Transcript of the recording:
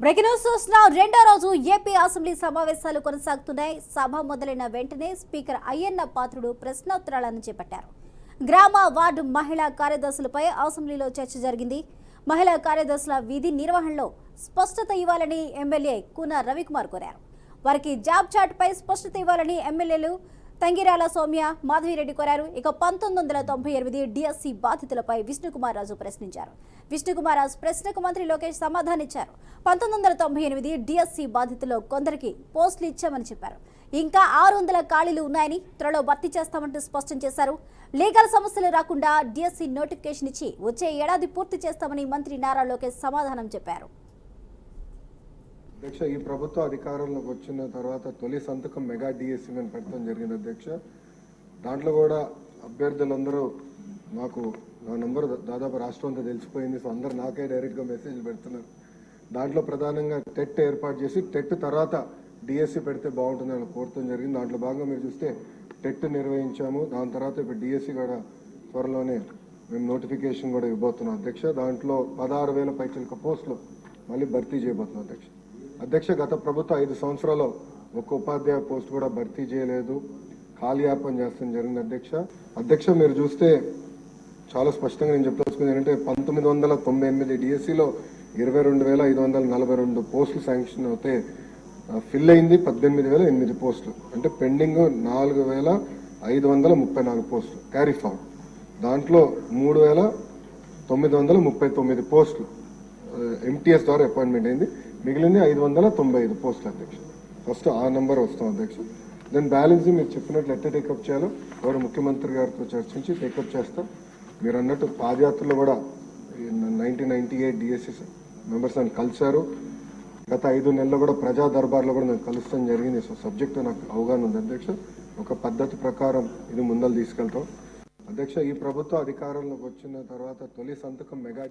Breaking news చూసిన రెండో రోజు ఏపీ అసెంబ్లీ సమావేశాలు కొనసాగుతున్నాయి. సభ మొదలైన వెంటనే స్పీకర్ అయ్యన్న పాత్రుడు ప్రశ్నోత్తరాలను చేపట్టారు. గ్రామ వార్డు మహిళా కార్యదర్శులపై అసెంబ్లీలో చర్చ జరిగింది. మహిళా కార్యదర్శుల విధి నిర్వహణలో స్పష్టత ఇవ్వాలని ఎమ్మెల్యే కూన రవికుమార్ కోరారు. వారికి జాబ్ చార్ట్పై స్పష్టత ఇవ్వాలని ఎమ్మెల్యేలు తంగిరాల సౌమ్య, మాధవిరెడ్డి కోరారు. ఇక 1998 డిఎస్సి బాధితులపై విష్ణుకుమార్ రాజు ప్రశ్నించారు. విష్ణుకుమార్ రాజు ప్రశ్నకు మంత్రి లోకేష్ సమాధానిచ్చారు. 1998 డిఎస్సి బాధితుల్లో కొందరికి పోస్టులు ఇచ్చామని చెప్పారు. ఇంకా 600 ఖాళీలు ఉన్నాయని త్వరలో భర్తీ చేస్తామంటూ స్పష్టం చేశారు. లీగల్ సమస్యలు రాకుండా డిఎస్సి నోటిఫికేషన్ ఇచ్చి వచ్చే ఏడాది పూర్తి చేస్తామని మంత్రి నారా లోకేష్ సమాధానం చెప్పారు. అధ్యక్ష, ఈ ప్రభుత్వ అధికారంలోకి వచ్చిన తర్వాత తొలి సంతకం మెగా డిఎస్సి మీద పెట్టడం జరిగింది అధ్యక్ష. దాంట్లో కూడా అభ్యర్థులందరూ నాకు నా నంబర్ దాదాపు రాష్ట్రం అంతా తెలిసిపోయింది. సో అందరు నాకే డైరెక్ట్గా మెసేజ్లు పెడుతున్నారు. దాంట్లో ప్రధానంగా టెట్ ఏర్పాటు చేసి టెట్ తర్వాత డిఎస్సి పెడితే బాగుంటుందని కోరటం జరిగింది. దాంట్లో భాగంగా మీరు చూస్తే టెట్ నిర్వహించాము. దాని తర్వాత ఇప్పుడు డిఎస్సి కూడా త్వరలోనే మేము నోటిఫికేషన్ కూడా ఇవ్వబోతున్నాం అధ్యక్ష. దాంట్లో 16,000 పైచిలక పోస్టులు మళ్ళీ భర్తీ చేయబోతున్నాం అధ్యక్ష. గత ప్రభుత్వం 5 సంవత్సరాల్లో ఒక్క ఉపాధ్యాయ పోస్ట్ కూడా భర్తీ చేయలేదు, కాలయాపన చేస్తాం జరిగింది అధ్యక్ష. మీరు చూస్తే చాలా స్పష్టంగా నేను చెప్పదలుచుకుంది ఏంటంటే 1998 డిఎస్సిలో 22,542 పోస్టులు శాంక్షన్ అవుతే ఫిల్ అయింది 18,008 పోస్టులు. అంటే పెండింగ్ 4,534 పోస్టులు క్యారీ ఫార్వర్డ్. దాంట్లో 3,939 పోస్టులు ఎంటీఎస్ ద్వారా అపాయింట్మెంట్ అయింది. మిగిలింది 595 పోస్టులు అధ్యక్ష. ఫస్ట్ ఆ నెంబర్ వస్తాం అధ్యక్ష. దెన్ బ్యాలెన్స్ మీరు చెప్పినట్లు ఎట్లా టేకప్ చేయాలో గౌరవ ముఖ్యమంత్రి గారితో చర్చించి టేకప్ చేస్తాం. మీరు అన్నట్టు పాదయాత్రలో కూడా 1998 డిఎస్సి మెంబర్స్ నన్ను కలిశారు. గత 5 నెలల్లో కూడా ప్రజా దర్బార్లో కూడా నేను కలుస్తాం జరిగింది. సో సబ్జెక్టు నాకు అవగాహన ఉంది అధ్యక్ష. ఒక పద్ధతి ప్రకారం ఇది ముందలు తీసుకెళ్తాం అధ్యక్ష. ఈ ప్రభుత్వ అధికారంలోకి వచ్చిన తర్వాత తొలి సంతకం మెగా